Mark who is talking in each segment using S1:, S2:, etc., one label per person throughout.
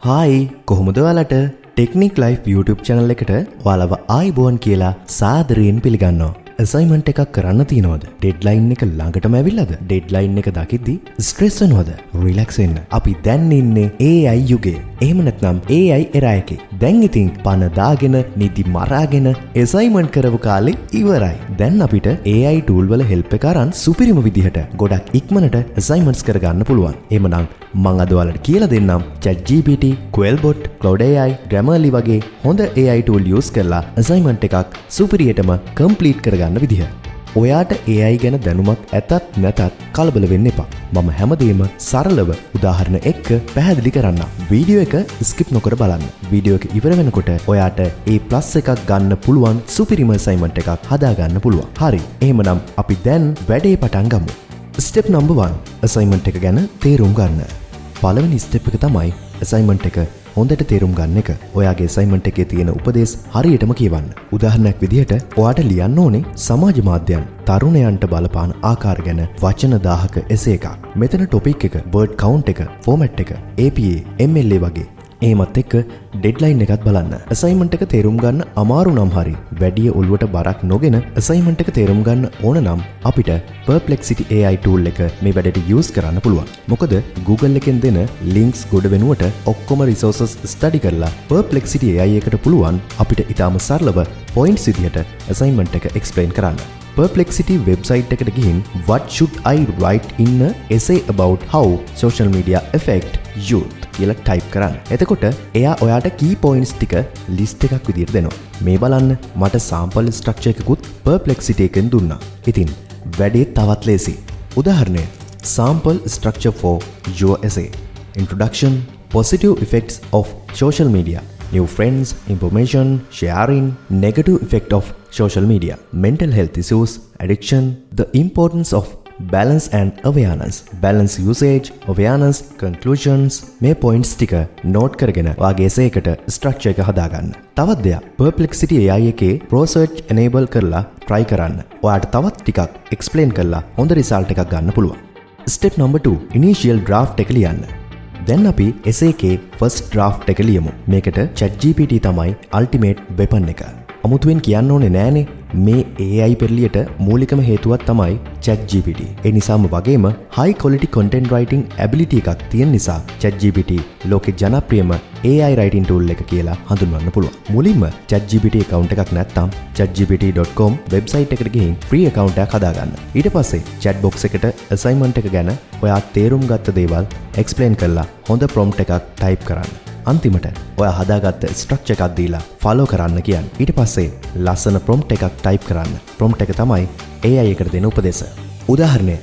S1: Hi කොහොමද ඔයාලට technique life YouTube channel එකට ඔයාලව ආයිබෝන් කියලා සාදරයෙන් පිළිගන්නවා. අසයින්මන්ට් එකක් කරන්න තියෙනවද? ඩෙඩ්ලයින් එක ළඟටම ඇවිල්ලාද? ඩෙඩ්ලයින් එක දකිද්දි ස්ට්‍රෙස් වෙනවද? රිලැක්ස් වෙන්න. අපි දැන් ඉන්නේ AI යුගයේ. එහෙම නැත්නම් AI එරා එකේ. දැන් ඉතින් පන දාගෙන නිදි මරාගෙන අසයින්මන්ට් කරපු කාලේ ඉවරයි. දැන් අපිට AI tool වල help එක අරන් සුපිරිම විදිහට ගොඩක් ඉක්මනට assignments කරගන්න පුළුවන්. එහෙමනම් මම අද ඔයාලට කියලා දෙන්නම් ChatGPT, Quillbot, Cloud AI, Grammarly වගේ හොඳ AI tool use කරලා assignment එකක් සුපිරියටම complete කරගන්න විදිහ. ඔයාට AI ගැන දැනුමක් ඇතත් නැතත් කලබල වෙන්න එපා. මම හැමදේම සරලව උදාහරණ එක්ක පැහැදිලි කරන්නම්. වීඩියෝ එක skip නොකර බලන්න. වීඩියෝ එක ඉවර වෙනකොට ඔයාට A+ එකක් ගන්න පුළුවන් සුපිරිම assignment එකක් හදා ගන්න පුළුවන්. හරි. එහෙමනම් අපි දැන් වැඩේ පටන් ගමු. Step number 1. assignment එක ගැන තේරුම් ගන්න. පළවෙනි step එක තමයි assignment එක හොඳට තේරුම් ගන්න එක. ඔයාගේ assignment එකේ තියෙන උපදේශ හරියටම කියවන්න. උදාහරණයක් විදිහට ඔයාට ලියන්න ඕනේ සමාජ මාධ්‍යයන් තරුණයන්ට බලපාන ආකාර ගැන වචන 1000ක එසේ එකක්. මෙතන topic එක, word count එක, format එක, APA, MLA වගේ. එහෙමත් එක්ක ඩෙඩ්ලයින් එකත් බලන්න. assignment එක තේරුම් ගන්න අමාරු නම් හරි වැඩි ඔළුවට බරක් නොගෙන assignment එක තේරුම් ගන්න ඕන නම් අපිට Perplexity AI tool එක මේ වැඩේට use කරන්න පුළුවන්. මොකද Google එකෙන් දෙන links ගොඩ වෙනුවට ඔක්කොම resources study කරලා Perplexity AI එකට පුළුවන් අපිට ඊටාම සරලව points විදිහට assignment එක explain කරන්න. Perplexity website එකට ගිහින් what should I write in a essay about how social media affect youth කියලා type කරන්න. එතකොට එයා ඔයාට key points ටික list එකක් විදිහට දෙනවා. මේ බලන්න මට sample structure එකකුත් Perplexity එකෙන් දුන්නා. ඉතින් වැඩේ තවත් ලේසි. උදාහරණය sample structure for your essay. Introduction, positive effects of social media, new friends, information, sharing, negative effect of social media, mental health issues, addiction, the importance of balance and awareness, balance usage, awareness, conclusions. මේ points ටික note කරගෙන ඔයාගේ essay එකට structure එක හදාගන්න. තවත් දෙයක් Perplexity AI එකේ pro search enable කරලා try කරන්න. ඔයාට තවත් ටිකක් explain කරලා හොඳ result එකක් ගන්න පුළුවන්. Step number 2. Initial draft එක ලියන්න. දැන් අපි essay එකේ first draft එක ලියමු. මේකට ChatGPT තමයි ultimate weapon එක. අමුතුවෙන් කියන්න ඕනේ නෑනේ මේ AI පෙරලියට මූලිකම හේතුවක් තමයි ChatGPT. ඒ නිසාම වගේම high quality content writing ability එකක් තියෙන නිසා ChatGPT ලෝකේ ජනප්‍රියම AI writing tool එක කියලා හඳුන්වන්න පුළුවන්. මුලින්ම ChatGPT account එකක් නැත්නම් chatgpt.com website එකට ගිහින් free account එකක් හදාගන්න. ඊට පස්සේ chat box එකට assignment එක ගැන ඔයා තේරුම් ගත්ත දේවල් explain කරලා හොඳ prompt එකක් type කරන්න. අන්තිමට ඔයා හදාගත්ත ස්ට්‍රක්චර් එකක් දීලා ෆලෝ කරන්න කියන්නේ. ඊට පස්සේ ලස්සන prompt එකක් type කරන්න. prompt එක තමයි AI එකට දෙන උපදේශ. උදාහරණය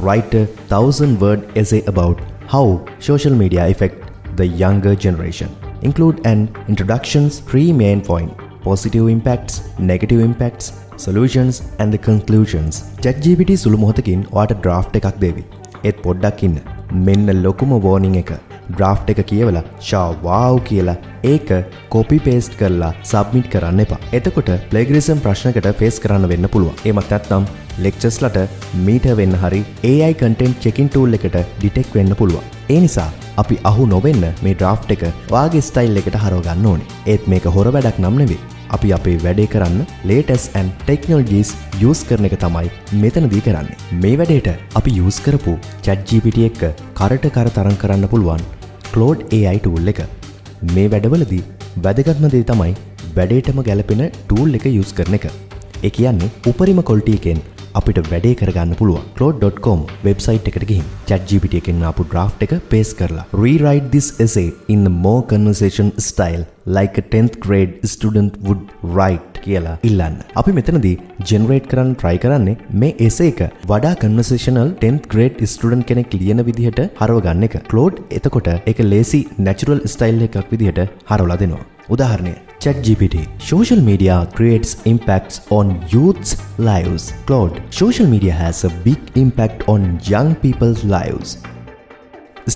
S1: write a 1000 word essay about how social media affect the younger generation. Include an introduction's 3 main points: positive impacts, negative impacts, solutions and the conclusions. ChatGPT සුළු මොහොතකින් ඔයාට draft එකක් දෙවි. ඒත් පොඩ්ඩක් ඉන්න. මෙන්න ලොකුම warning එක. draft එක කියවලා wow කියලා ඒක copy paste කරලා submit කරන්න එපා. එතකොට plagiarism ප්‍රශ්නකට face කරන්න වෙන්න පුළුවන්. එහෙමත් නැත්නම් lectures ලට meter වෙන්න හරි AI content checking tool එකට detect වෙන්න පුළුවන්. ඒ නිසා අපි අහු නොවෙන්න මේ draft එක ඔයාගේ style එකට හරව ගන්න ඕනේ. ඒත් මේක හොර වැඩක් නම් නෙවෙයි. අපි අපේ වැඩේ කරන්න latest and technologies use කරන එක තමයි මෙතනදී කරන්නේ. මේ වැඩේට අපි use කරපු ChatGPT එක කරට කර තරම් කරන්න පුළුවන් Cloud AI tool එක. මේ වැඩවලදී වැදගත්ම දේ තමයි වැඩේටම ගැලපෙන tool එක use කරන එක. ඒ කියන්නේ උපරිම quality එකෙන් අපිට වැඩේ කරගන්න පුළුවන්. Cloud.com website එකට ගිහින් ChatGPT එකෙන් ආපු draft එක paste කරලා rewrite this essay in a more conversation style like a 10th grade student would write කියලා ඉල්ලන්න. අපි මෙතනදී generate කරන්න try කරන්නේ මේ essay එක වඩා conversational 10th grade student කෙනෙක් ලියන විදිහට හරව ගන්න එක. Cloud එතකොට ඒක lazy natural style එකක් විදිහට හරවලා දෙනවා. උදාහරණය ChatGPT social media creates impacts on youth's lives. Claude social media has a big impact on young people's lives.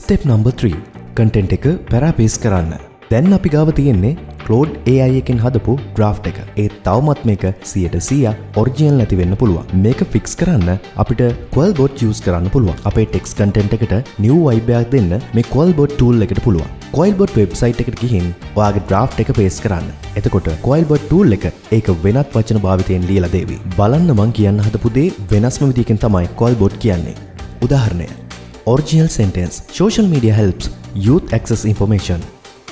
S1: Step number 3 content එක paraphrase කරන්න. දැන් අපි ගාව තියෙන්නේ Claude AI එකෙන් හදපු draft එක. ඒ තවමත් මේක 100% ඔරිජිනල් නැති වෙන්න පුළුවන්. මේක fix කරන්න අපිට Quillbot use කරන්න පුළුවන්. අපේ text content එකට new vibe එකක් දෙන්න මේ Quillbot tool එකට පුළුවන්. Quillbot website එකට ගිහින් ඔයාගේ draft එක paste කරන්න. එතකොට Quillbot tool එක ඒක වෙනත් වචන භාවිතයෙන් ලියලා දෙවි. බලන්න මං කියන්න හදපු දේ වෙනස්ම විදිහකින් තමයි Quillbot කියන්නේ. උදාහරණය. Original sentence. Social media helps youth access information.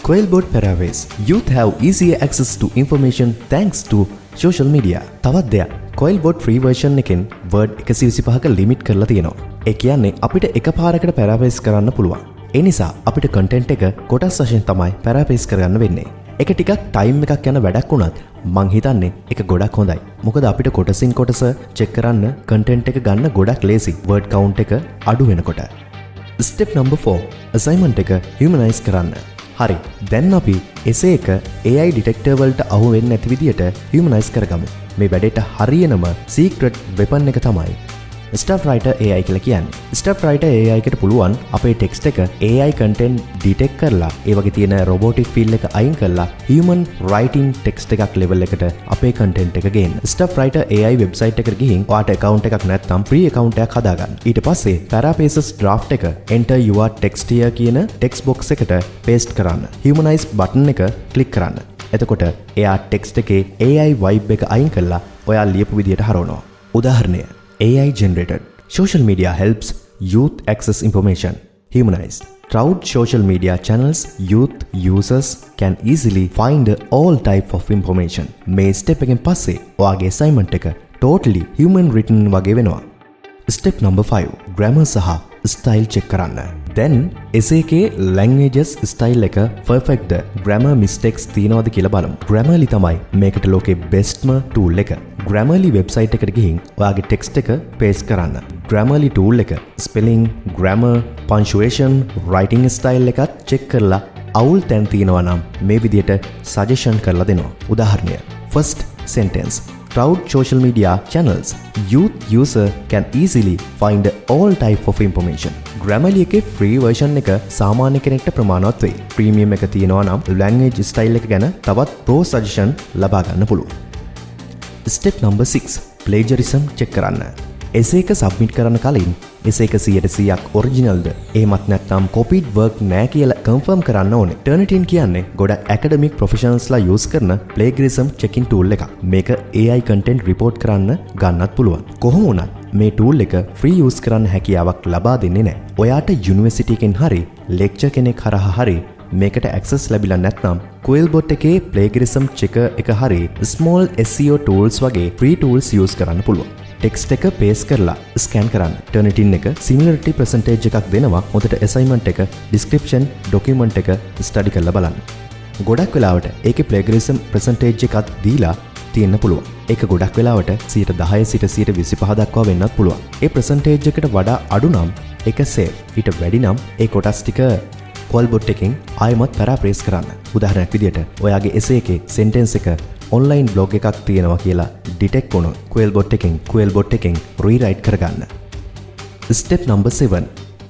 S1: Quillbot paraphrase. Youth have easier access to information thanks to social media. තවත් දෙයක්. Quillbot free version එකෙන් word 125ක limit කරලා තියෙනවා. ඒ කියන්නේ අපිට එකපාරකට paraphrase කරන්න පුළුවන්. ඒ නිසා අපිට content එක කොටස් වශයෙන් තමයි paraphrase කරගන්න වෙන්නේ. ඒක ටිකක් time එකක් යන වැඩක් වුණත් මං හිතන්නේ ඒක ගොඩක් හොඳයි. මොකද අපිට කොටසින් කොටස check කරන්න content එක ගන්න ගොඩක් ලේසි. word count එක අඩු වෙනකොට. Step number 4. assignment එක humanize කරන්න. හරි. දැන් අපි essay එක AI detector වලට අහු වෙන්නේ නැති විදියට humanize කරගමු. මේ වැඩේට හරියනම secret weapon එක තමයි Stuff Writer AI කියලා කියන්නේ. Stuff Writer AI එකට පුළුවන් අපේ text එක AI content detect කරලා ඒ වගේ තියෙන robotic feel එක අයින් කරලා human writing text එකක් level එකට අපේ content එක ගේන්න. Stuff Writer AI website එකට ගිහින් ඔයාට account එකක් නැත්නම් free account එකක් හදාගන්න. ඊට පස්සේ paraphrases draft එක enter your text here කියන text box එකට paste කරන්න. Humanize button එක click කරන්න. එතකොට එයා text එකේ AI vibe එක අයින් කරලා ඔයා ලියපු විදියට හරවනවා. උදාහරණය AI generated. Social media helps youth access information. Humanized. Throughout social media channels, youth users can easily find all type of information. මේ step එකෙන් පස්සේ ඔයාගේ assignment එක totally human written වගේ වෙනවා. Step number 5. Grammar සහ style check කරන්න. දැන් essay එකේ languages style එක perfect ද grammar mistakes තියනවද කියලා බලමු. Grammarly තමයි මේකට ලෝකේ bestම tool එක. Grammarly website එකට ගිහින් ඔයාගේ text එක paste කරන්න. Grammarly tool එක spelling, grammar, punctuation, writing style එකත් check කරලා අවුල් තැන් තියෙනවා නම් මේ විදියට suggestion කරලා දෙනවා. උදාහරණය. First sentence. Throughout social media channels, youth user can easily find all type of information. Grammarly එකේ free version එක සාමාන්‍ය කෙනෙක්ට ප්‍රමාණවත් වෙයි. Premium එක තියෙනවා නම් language style එක ගැන තවත් pro suggestion ලබා ගන්න පුළුවන්. Step number 6. Plagiarism check කරන්න. essay එක submit කරන්න කලින් essay එක 100%ක් original ද එහෙමත් නැත්නම් copied work නෑ කියලා confirm කරන්න ඕනේ. Turnitin කියන්නේ ගොඩක් academic professionals ලා use කරන plagiarism checking tool එකක්. මේක AI content report කරන්න ගන්නත් පුළුවන්. කොහොම වුණත් මේ tool එක free use කරන්න හැකියාවක් ලබා දෙන්නේ නෑ. ඔයාට university එකෙන් හරි lecture කෙනෙක් හරහා හරි මේකට access ලැබිලා නැත්නම් Quillbot එකේ plagiarism checker එක හරි small SEO tools වගේ free tools use කරන්න පුළුවන්. text එක paste කරලා scan කරන්න. Turnitin එක similarity percentage එකක් දෙනවා. හොඳට assignment එක description document එක study කරලා බලන්න. ගොඩක් වෙලාවට ඒකේ plagiarism percentage එකක් දීලා තියෙන්න පුළුවන්. ඒක ගොඩක් වෙලාවට 10% සිට 25% දක්වා වෙන්නත් පුළුවන්. ඒ percentage එකට වඩා අඩු නම් ඒක safe. ඊට වැඩි නම් ඒ කොටස් ටික Quillbot එකෙන් ආයෙමත් paraphrase කරන්න. උදාහරණයක් විදියට ඔයාගේ essay එකේ sentence එක online blog එකක් තියෙනවා කියලා detect වුණොත් Quillbot එකෙන් rewrite කරගන්න. Step number 7.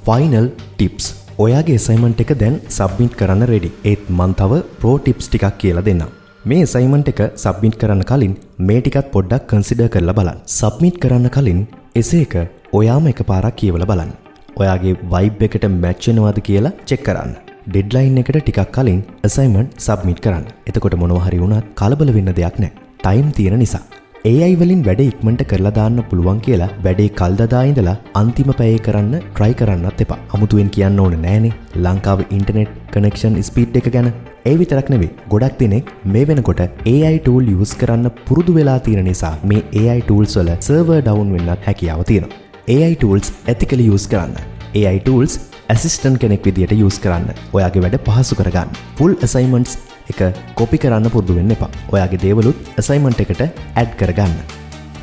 S1: Final tips. ඔයාගේ assignment එක දැන් submit කරන්න ready. ඒත් මම තව pro tips ටිකක් කියලා දෙන්නම්. මේ assignment එක submit කරන්න කලින් මේ ටිකත් පොඩ්ඩක් consider කරලා බලන්න. submit කරන්න කලින් essay එක ඔයාම එකපාරක් කියවලා බලන්න. ඔයාගේ vibe එකට match වෙනවද කියලා check කරන්න. deadline එකට ටිකක් කලින් assignment submit කරන්න. එතකොට මොනවා හරි වුණත් කලබල වෙන්න දෙයක් නැහැ. time තියෙන නිසා. AI වලින් වැඩ ඉක්මනට කරලා දාන්න පුළුවන් කියලා වැඩේ කල් දදා ඉඳලා අන්තිම පැයේ කරන්න try කරන්නත් එපා. අමුතුවෙන් කියන්න ඕනේ නෑනේ ලංකාවේ internet connection speed එක ගැන. ඒ විතරක් නෙවෙයි ගොඩක් දෙනෙක් මේ වෙනකොට AI tool use කරන්න පුරුදු වෙලා තියෙන නිසා මේ AI tools වල server down වෙන්නත් හැකියාව තියෙනවා. AI tools ethically use කරන්න. AI tools assistant කෙනෙක් විදියට use කරන්න. ඔයාගේ වැඩ පහසු කරගන්න. full assignments එක copy කරන්න පුරුදු වෙන්න එපා. ඔයාගේ දේවලුත් assignment එකට add කරගන්න.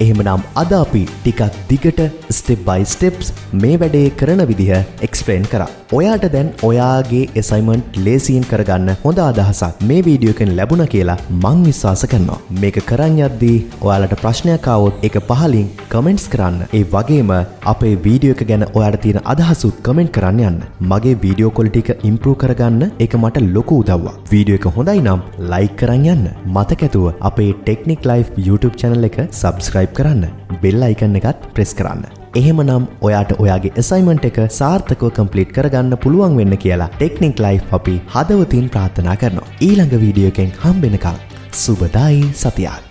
S1: එහෙමනම් අද අපි ටිකක් දිගට ස්ටෙප් බයි ස්ටෙප්ස් මේ වැඩේ කරන විදිහ එක්ස්ප්ලේන් කරා. ඔයාට දැන් ඔයාගේ assignment ලේසියෙන් කරගන්න හොඳ අදහසක් මේ වීඩියෝ එකෙන් ලැබුණා කියලා මං විශ්වාස කරනවා. මේක කරන් යද්දී ඔයාලට ප්‍රශ්නයක් ආවොත් ඒක පහලින් කමෙන්ට්ස් කරන්න. ඒ වගේම අපේ වීඩියෝ එක ගැන ඔයාලට තියෙන අදහසුත් කමෙන්ට් කරන්න යන්න. මගේ වීඩියෝ ක්වොලිටි එක ඉම්ප්‍රූව් කරගන්න ඒක මට ලොකු උදව්වක්. වීඩියෝ එක හොඳයි නම් ලයික් කරන් යන්න. මතක ඇතුව අපේ ටෙක්නික් ලයිෆ් YouTube channel එක subscribe කරන්න. bell icon එකත් press කරන්න. එහෙමනම් ඔයාට ඔයාගේ assignment එක සාර්ථකව complete කරගන්න පුළුවන් වෙන්න කියලා ටෙක්නික් ලයිෆ් අපි හදවතින් ප්‍රාර්ථනා කරනවා. ඊළඟ වීඩියෝ එකෙන් හම්බෙනකම් සුබදායි සතියක්.